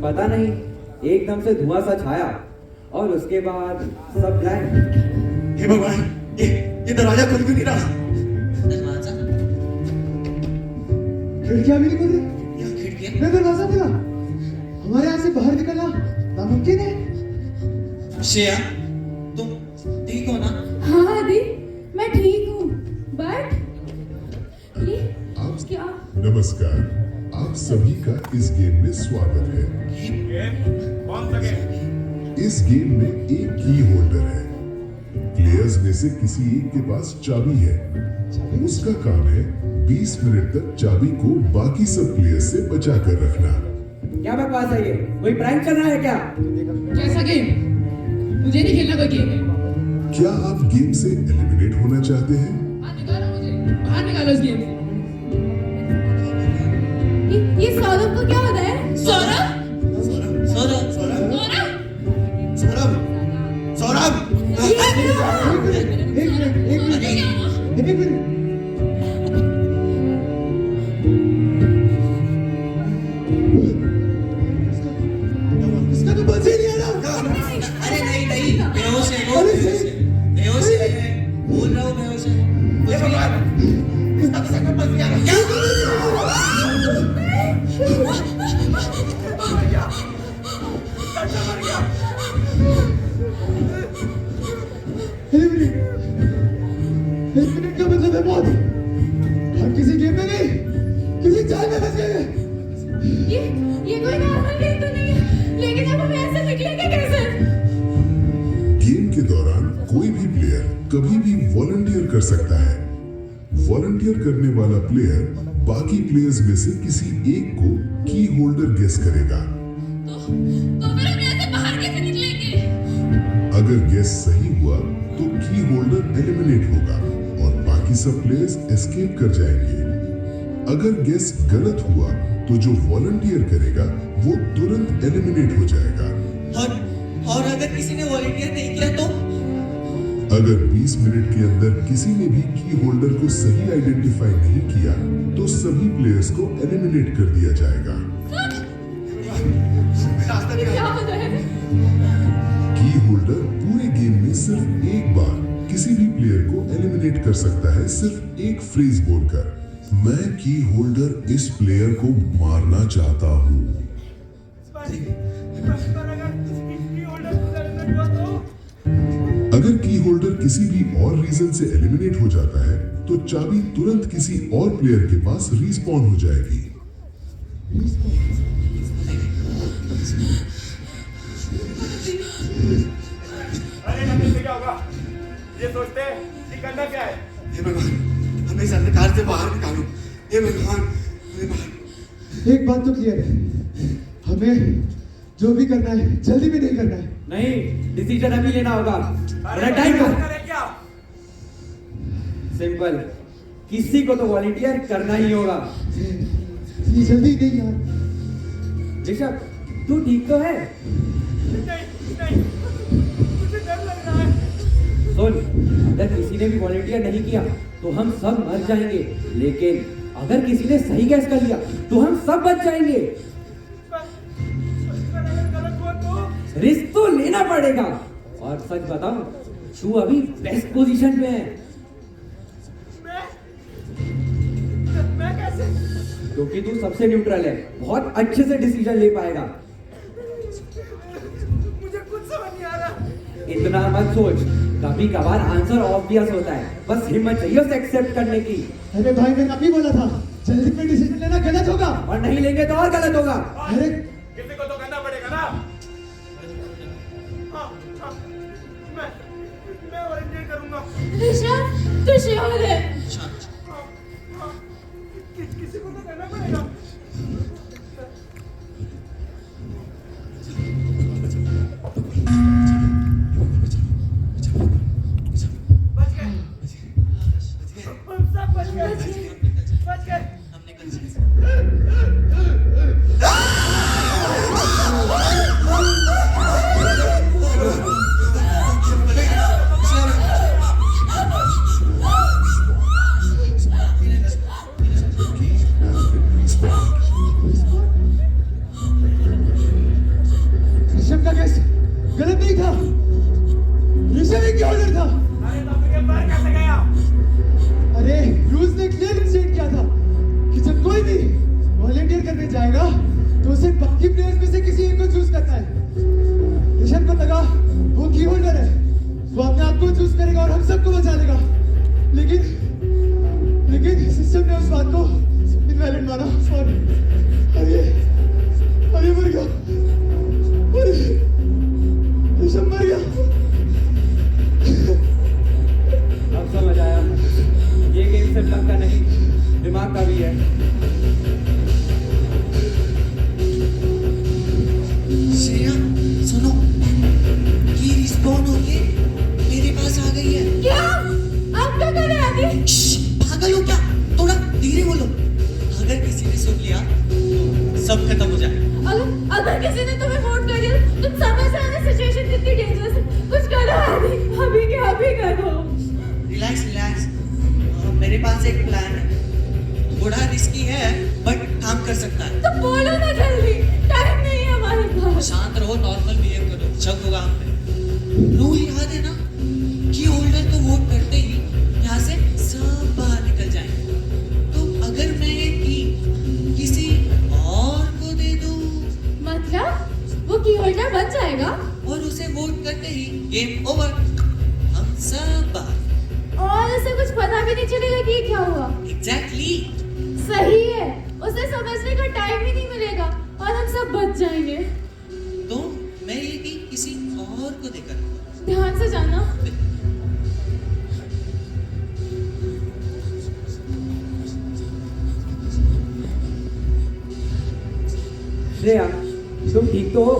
पता नहीं, एकदम से धुआं सा छाया और उसके बाद सब ब्लैंक। हे भगवान, ये दरवाजा खुल क्यों नहीं रहा? दरवाजा? खिड़कियां भी नहीं खुल रही। यहाँ खिड़कियाँ? मैं दरवाजा खुला, हमारे यहाँ से बाहर निकलना नामुमकिन है। श्रेया, तुम ठीक हो ना? हाँ आदि, मैं ठीक हूँ, बट ये क्या? नमस्कार, आप सभी का इस गेम में स्वागत है। कौन सा गेम? इस गेम में एक की होल्डर है। प्लेयर्स में से किसी एक के पास चाबी है। उसका काम है 20 मिनट तक चाबी को बाकी सब प्लेयर्स से बचा कर रखना। क्या बकवास है ये? कोई प्रैंक कर रहा है क्या? कैसा गेम? मुझे नहीं खेलना कोई गेम। क्या आप गेम से एलिमिनेट होना चाहते हैं? बाहर निकालो मुझे, बाहर निकालो इस गेम से। ये सौरभ को क्या होता है? सौरभ? सौरभ? सौरभ? सौरभ? सौरभ? सौरभ? ये क्या? एक मिनट। इसका तो बच ही नहीं आ रहा। अरे नहीं, बेहोश है वो, बेहोश है, बोल रहा हूँ बेहोश है। हे भगवान, इसका तो सकल बच गया। एक मिनट का मतलब है बहुत। हम किसी गेम में नहीं, किसी जाल में फंस गए। ये कोई नॉर्मल गेम तो नहीं है, लेकिन अब हम ऐसे निकलेंगे कैसे? गेम के दौरान कोई भी प्लेयर कभी भी वॉलंटियर कर सकता है। वॉलंटियर करने वाला प्लेयर बाकी प्लेयर्स में से किसी एक को की होल्डर गेस करेगा। तो फिर हम यहाँ से बाहर कैसे निकलेंगे? अगर गेस सही हुआ तो की होल्डर एलिमिनेट होगा और बाकी सब प्लेयर्स एस्केप कर जाएंगे। अगर गेस गलत हुआ तो जो वॉलंटियर करेगा वो तुरंत एलिमिनेट हो जाएगा। और अगर किसी ने वॉलंटियर नहीं किया तो? अगर 20 मिनट के अंदर किसी ने भी की होल्डर को सही आइडेंटिफाई नहीं किया तो सभी प्लेयर्स को एलिमिनेट कर दिया जाएगा। ये क्या होता है? की होल्डर पूरे गेम में सिर्फ एक बार किसी भी प्लेयर को एलिमिनेट कर सकता है, सिर्फ एक फ्रेज बोलकर, मैं की होल्डर इस प्लेयर को मारना चाहता हूँ। अगर की होल्डर किसी भी और रीजन से एलिमिनेट हो जाता है तो चाबी तुरंत किसी और प्लेयर के पास रिस्पॉन हो जाएगी। अरे नंदन से क्या होगा? ये सोचते हैं कि करना क्या है? हे भगवान, हमें इस अंधकार से बाहर निकालो। हे भगवान, हमें बाहर। एक बात तो क्लियर है, हमें जो भी करना है जल्दी में नहीं करना है। नहीं, डिसीजन अभी लेना होगा, वरना टाइम को। क्या? सिंपल, किसी को तो वॉलंटियर करना ही होगा। ये जल्दी नहीं यार। ऋषभ, तू ठीक तो है? नहीं, मुझे डर लग रहा है। सुन, अगर किसी ने भी वॉलंटियर नहीं किया तो हम सब मर जाएंगे, लेकिन अगर किसी ने सही गैस कर लिया तो हम सब बच जाएंगे। अगर गलत हुआ तो? रिस्क तो लेना पड़ेगा। और सच बताऊं, तू अभी बेस्ट पोजीशन पे है। मैं कैसे? क्योंकि तू सबसे न्यूट्रल है, बहुत अच्छे से डिसीजन ले पाएगा। मुझे कुछ समझ नहीं आ रहा। इतना मत सोच, कभी कभार आंसर ऑब्वियस होता है, बस हिम्मत चाहिए उसे एक्सेप्ट करने की। अरे भाई, मैंने अभी बोला था जल्दी में डिसीजन लेना गलत होगा। और नहीं लेंगे तो और गलत होगा। अरे किसी को तो करना पड़ेगा ना। हाँ, मैं वॉलंटियर करूंगा। ऋषभ, तू श्योर है? किसी को तो करना पड़ेगा। बच गए। हम सब बच गए। हमने कर ये बाहर कैसे गया? अरे रूल्स ने क्लियरली स्टेट किया था कि जब कोई भी वॉलंटियर करने जाएगा तो उसे बाकी प्लेयर्स में से किसी एक को चूज करना है। ऋषभ को लगा वो की होल्डर है, वो अपने आप को चूज करेगा और हम सबको बचा लेगा। लेकिन सिस्टम ने उस बात को इनवैलिड माना और अरे मर गया। अरे ऋषभ मर गया। अब समझ आया, ये गेम सिर्फ लक का नहीं, दिमाग का भी है। श्रेया सुनो, ये रिस्पॉन होके मेरे पास आ गई है। क्या आप क्या कर रहे हैं आगे? श्श, पागल हो क्या? थोड़ा धीरे बोलो। अगर किसी ने सुन लिया तो सब खत्म हो जाए। अगर किसी ने तुम्हें वोट कर दिया तुम समझ रहे हो ना सिचुएशन कितनी डेंजरस है। कुछ करो अभी क्या भी करो। रिलैक्स। मेरे पास एक प्लान है, थोड़ा रिस्की है बट काम कर सकता है। तो बोलो ना जल्दी, टाइम नहीं है हमारे पास। शांत रहो, नॉर्मल बिहेव करो, शक होगा हम पे। रूल याद है ना कि होल्डर को वोट करते ही यहाँ से सब बाहर निकल जाएंगे। तो अगर मैं ये की किसी और को दे दूं मतलब वो की होल्डर बन जाएगा और उसे वोट करते ही गेम ओवर, हम सब बाहर। और उसे कुछ पता भी नहीं चलेगा कि क्या हुआ। एग्जैक्टली। सही है, उसे समझने का टाइम ही नहीं मिलेगा और हम सब बच जाएंगे। तो मैं ये की किसी और को देकर। ध्यान से जाना। श्रेया, तुम ठीक तो हो?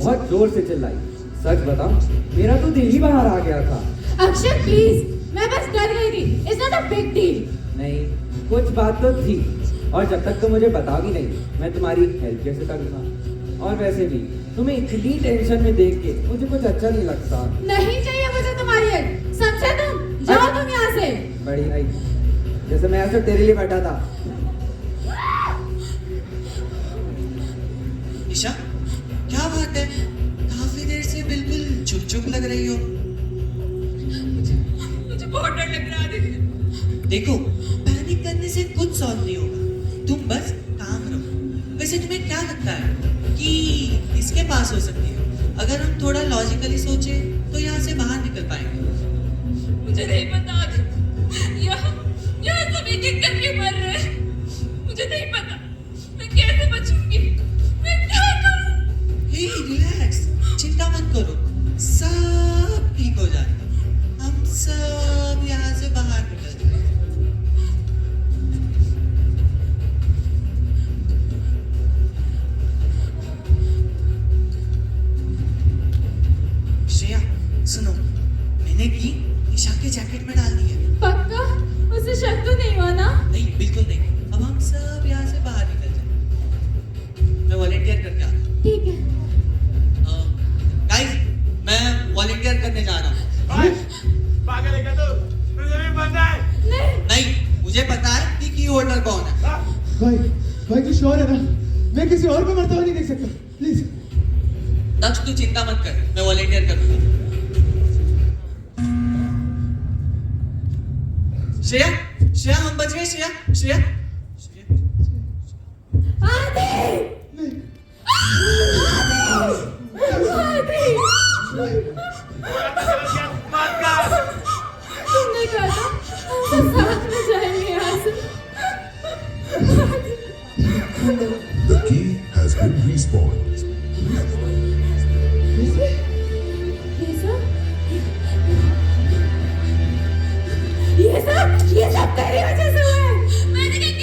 बहुत जोर से चिल्लाई। सच बताओ, मेरा तो दिल ही बाहर आ गया था। अक्षय प्लीज, मैं बस डर गई थी। It's not a big deal. नहीं, कुछ बात तो थी, और जब तक तुम मुझे बताओगी नहीं, मैं तुम्हारी हेल्प कैसे करूँगा? और वैसे भी तुम्हें इतनी टेंशन में देख के मुझे कुछ अच्छा नहीं लगता। नहीं चाहिए मुझे तुम्हारी हेल्प, समझे तुम? जाओ तुम यहाँ से। बड़ी भाई, जैसे मैं ऐसे तेरे लिए बैठा था। ईशा, क्या बात है? काफी देर से बिल्कुल चुप लग रही हो। मुझे बहुत डर लग रहा है। देखो, पैनिक करने से कुछ सॉल्व नहीं होगा, तुम बस काम रहो। वैसे तुम्हें क्या लगता है कि इसके पास हो सकती है? अगर हम थोड़ा लॉजिकली सोचे तो यहाँ से बाहर निकल पाएंगे। मुझे नहीं पता, यहाँ सब एक-एक करके मर रहे हैं। मुझे नहीं पता मैं कैसे बचूंगी, मैं क्या करूं? हे रिलैक्स, चिंता मत करो, सब ठीक हो जाएगा। हम सब यहाँ से बाहर निकल जाएंगे। श्रेया सुनो, मैंने की ईशा के जैकेट में डाल दी है। पक्का? उसे शक तो नहीं हुआ ना? नहीं, बिल्कुल नहीं। अब हम सब यहाँ से बाहर निकल जाएंगे। मैं वॉलंटियर करके आता हूँ। ठीक है। गाइस, मैं वॉलंटियर करने जा रहा हूँ। ओए, पागल है क्या तू? तुझे भी बनना है? नहीं, मुझे पता है कि की होल्डर कौन है। हाँ? भाई तू श्योर है ना? मैं किसी और को मरता हुआ नहीं देख सकता, प्लीज। दक्ष, तू चिंता मत कर, मैं वॉलंटियर करूंगा। श्रेया, हम बच गए। श्रेया। आदि! आदि! मत कर। तुमने कहा था हम सब साथ में जाएंगे यहाँ से। The key has been respawned. ये सब तेरी वजह से हुआ है। मैंने क्या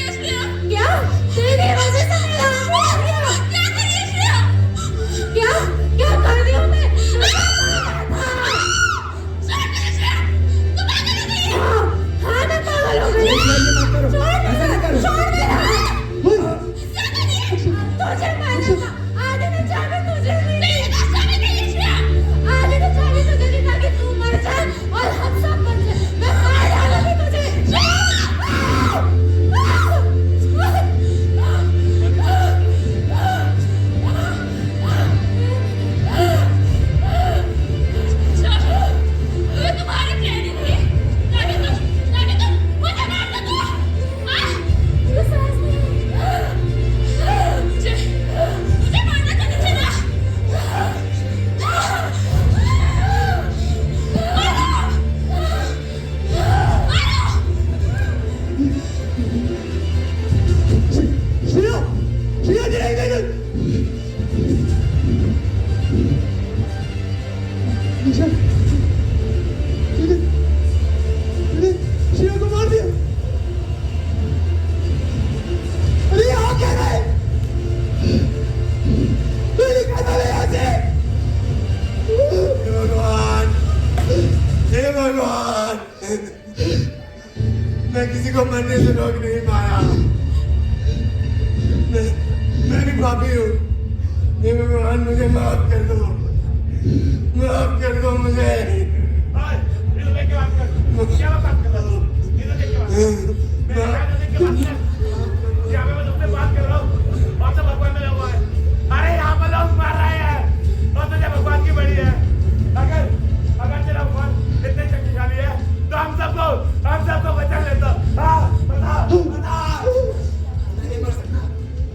भगवान, मैं किसी को मरने से रोक नहीं पाया। मैं भी पापी हूँ। हे भगवान, मुझे माफ कर दो, माफ कर दो मुझे। क्या बात कर रहा हूँ? इधर देख के बात कर। मैं तुमसे बात कर रहा हूँ और तो भगवान में लगा है। अरे यहाँ पर लोग मार रहे हैं और तुझे भगवान की बड़ी है। अगर तेरा भगवान इतने शक्तिशाली है तो हम सबको बचा लेता। हाँ, बता। नहीं मर सकता।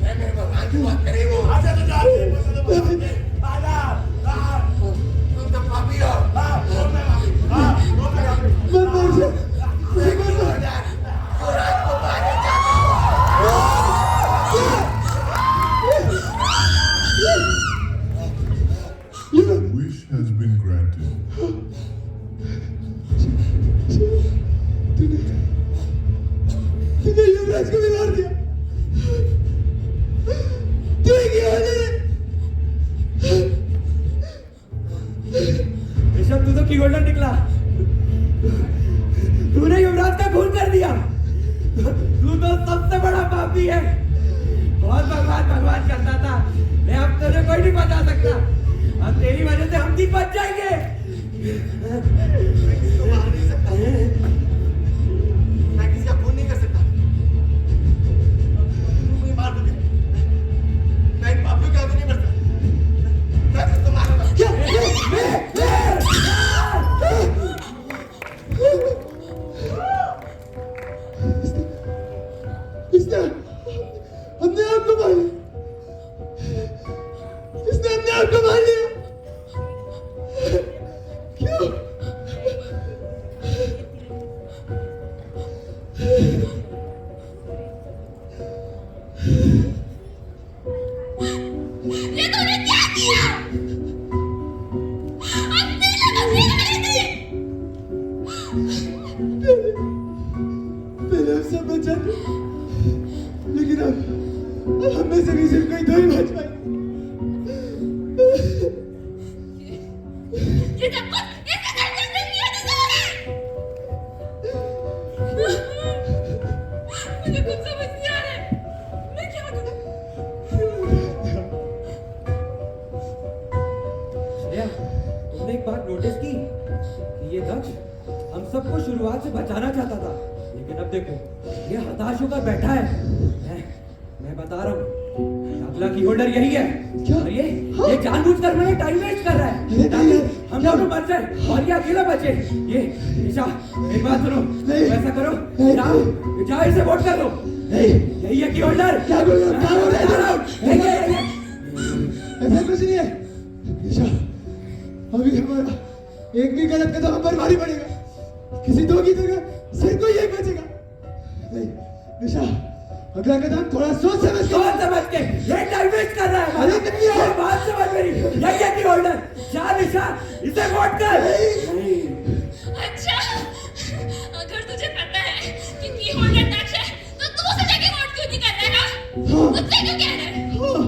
मैं मेरे भगवान की बात करे वो। आजा तो जा। आजा। तुम तो पापी हो। वो मैं पापी। मत मार जा, नहीं मत मार। युवराज को मारने जाता Wish has been granted. तूने युवराज को भी मार दिया। तू ही क्या है? ऋषभ, तू तो की होल्डर निकला। तूने युवराज का खून कर दिया। तू तो सबसे बड़ा पापी है। बहुत भगवान करता था। मैं अब तुझे कोई नहीं बचा सकता। अब तेरी वजह से हम तीन बच जाएंगे। मैं किसी को मार नहीं सकता। मैं किसी का खून नहीं कर सकता। तुम मुझे मार दोगे। मैं इन पापियों के आगे नहीं बढ़ता। मैं किसी को मारूंगा। इसने अपने आप को मार लिया। इसने अपने आप को मार लिया। क्यों? ये तूने क्या किया? अपनी लगन नहीं थी। पहले हम सब बचा थे, लेकिन अब हम में से भी सिर्फ कोई दो ही बच पाए। ये सब कुछ इसके करने से किया तूने। मुझे कुछ समझ नहीं आ रहा है। मैं क्या करूं? श्रेया, तुमने एक बात नोटिस की कि ये दक्ष हम सबको शुरुआत से बचाना चाहता था, लेकिन अब देखो ये हताश होकर बैठा है। मैं बता रहा हूँ, अगला की होल्डर यही है। क्या? और ये जानबूझकर मेरा टाइम वेस्ट कर रहा है ताकि हम दोनों मर जाए और ये अकेला बचे। ये निशा, मेरी बात सुनो। नहीं। ऐसा करो, नहीं। जाओ इसे वोट कर दो। यही है की होल्डर। क्या बोल रहे हो? क्या बोल रहे हो? यही है। ऐसा कुछ नहीं है। निशा, अभी हमारा एक भी गलत कदम हम पर भारी पड़ेगा। किसी दो की जगह सिर्फ कोई एक बचेगा। नहीं, निशा, अगला कदम थोड़ा सोच समझ के। ये टाइम वेस्ट कर रहा है। अरे नहीं है। ये बात समझ मेरी। यही है की होल्डर। जा निशा, इसे वोट कर। अच्छा, अगर तुझे पता है कि की होल्डर दक्ष है, तो तू उसे जाके वोट क्यों नहीं कर रहा है? हाँ। मुझसे क्यों कह रहा है? हाँ।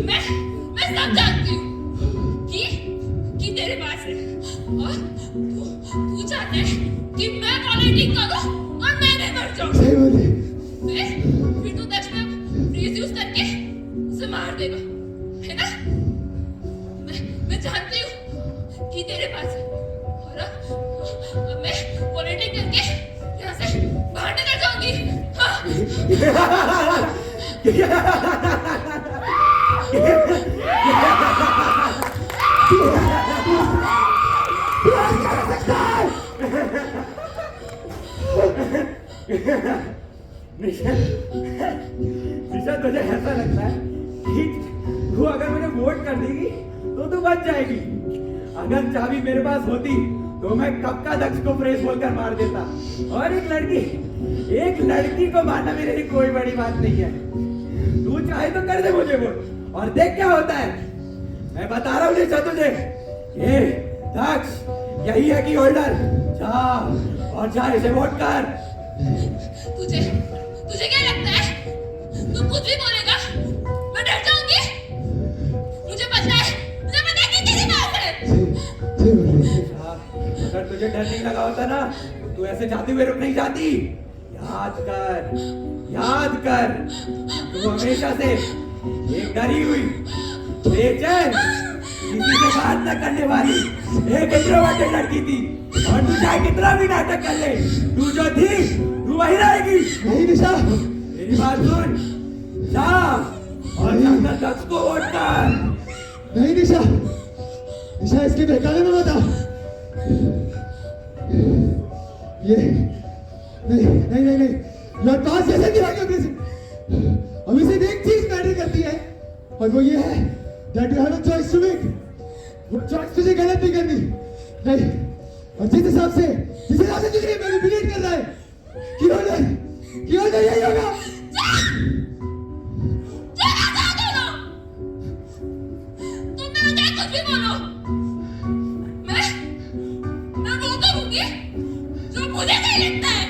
मैं सब जानती हूँ कि तेरे पास है और तू चाहता है कि मैं वॉलंटियर करूँ और मैं नहीं मर जाऊँ। सही बोली। फिर तू दक्ष में फ्रीज यूज करके उसे मार देगा, है ना? मैं जानती हूँ कि तेरे पास है और अब मैं वॉलंटियर करके यहाँ से बाहर निकल जाऊंगी। हाँ। निशा, तुझे ऐसा लगता है कि तू अगर मुझे वोट कर देगी तो तू बच जाएगी? अगर चाबी मेरे पास होती तो मैं कब का दक्ष को प्रेस बोलकर मार देता। और एक लड़की को मारना मेरे लिए कोई बड़ी बात नहीं है। तू चाहे तो कर दे मुझे वोट और देख क्या होता है। मैं बता रहा हूँ निशा तुझे, ये दक्ष यही है की होल्डर। जा और जा इसे वोट कर। तुझे क्या लगता है? तू कुछ भी बोलेगा मैं डर जाऊंगी? मुझे पता है कि तेरी बात है। अगर तुझे तुझे डर नहीं लगा होता ना तो तू ऐसे जाते हुए रुक नहीं जाती। याद कर तू हमेशा से एक डरी हुई, बेचैन, किसी से बात न करने वाली एक इंट्रोवर्टेड लड़की थी। और तू चाहे कितना भी नाटक कर ले, तू जो थी तू वही रहेगी। नहीं निशा, मेरी बात सुन, जा और जाकर दक्ष को वोट कर। नहीं निशा, निशा इसके बहकावे में बता। ये नहीं योर पास जैसे भी है अग्रेसिव। अभी सिर्फ एक चीज मैटर करती है और वो ये है that you have a choice to make। वो चॉइस तुझे गलत नहीं करनी। नहीं, और जिस हिसाब से तुझे मैनिपुलेट कर रहा है क्यों यही होगा। चला जा दोनों, तुम मेरा क्या कुछ भी बोलो, मैं वो करूंगी जो मुझे सही लगता है।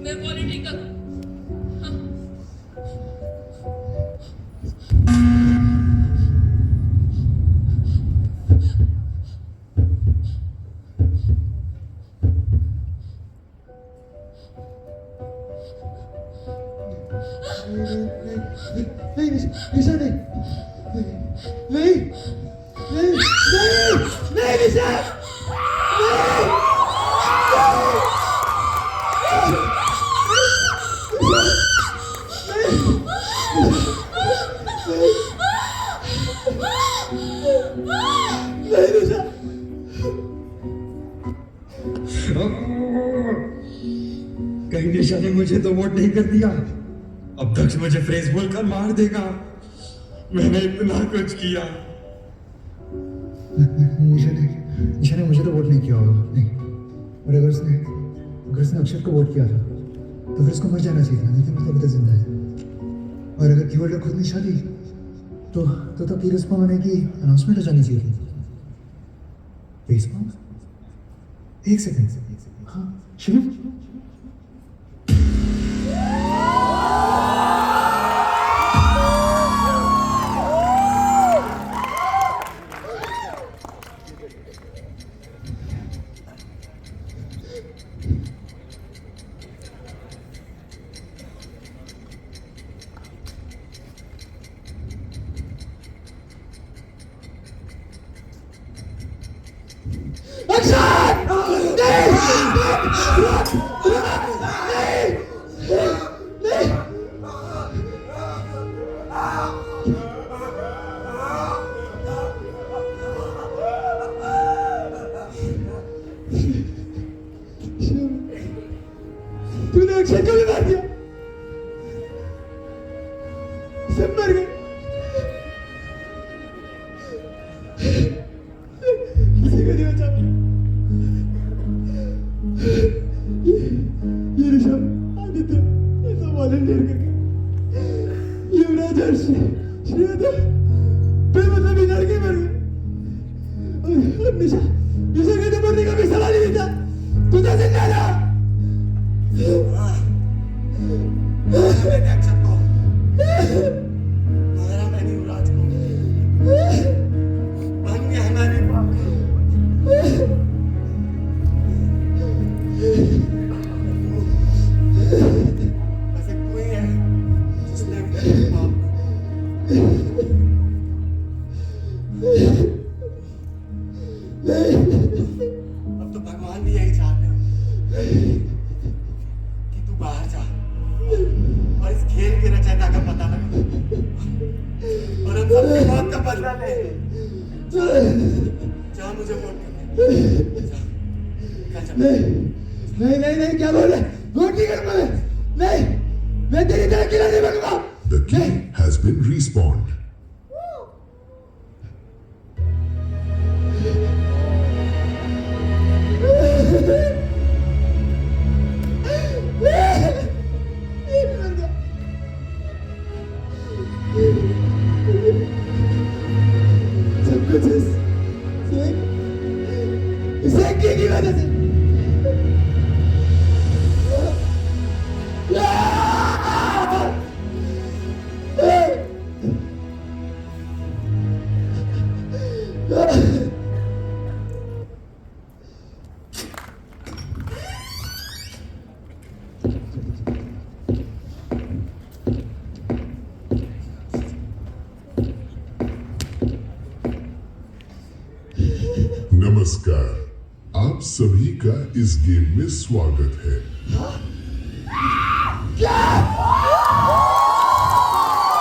मैं वॉलंटियर करूं। नहीं निशा, नहीं निशा, कहीं निशा ने मुझे तो वोट नहीं कर दिया, अब दक्ष मुझे फ्रेज बोलकर मार देगा। मैंने इतना कुछ किया। निशा ने मुझे तो वोट नहीं किया होगा। नहीं, और अगर उसने अक्षत को वोट किया था तो फिर उसको मर जाना चाहिए था, नहीं तो मतलब पता जिंदा है। और अगर कीवर्ड खुद निशा दी तो पीरस्पा होने की अनाउंसमेंट हो जानी चाहिए थी। पीरस्पा, एक सेकंड। हाँ शिवम, तूने अक्षय को भी मार दिया, सब मर गए। किसी को नहीं बचा। ये ऋषभ, आदित्य, ये सब वॉलंटियर करके, युवराज और श्रेया बेमतलब ही लड़के मर गए। और निशा के तो मरने का भी सवाल ही नहीं था। तू तो जिंदा था। मैंने अक्षत को मारा, मैंने युवराज को बन गया हमारे पाप। बस एक तू ही है जिसने मेरे पाप अब तो भगवान भी यही चाहते हैं कि तू बाहर जा और इस खेल के रचयिता का पता लगा और हम सबकी मौत का बदला ले। जा मुझे वोट करने। नहीं, क्या बोल रहे? वोट नहीं करूंगा मैं। मैं तेरी तरह किला नहीं बनूंगा। The key has been respawned. सब कुछ इस एक की वजह से। नमस्कार, आप सभी का इस गेम में स्वागत है। क्या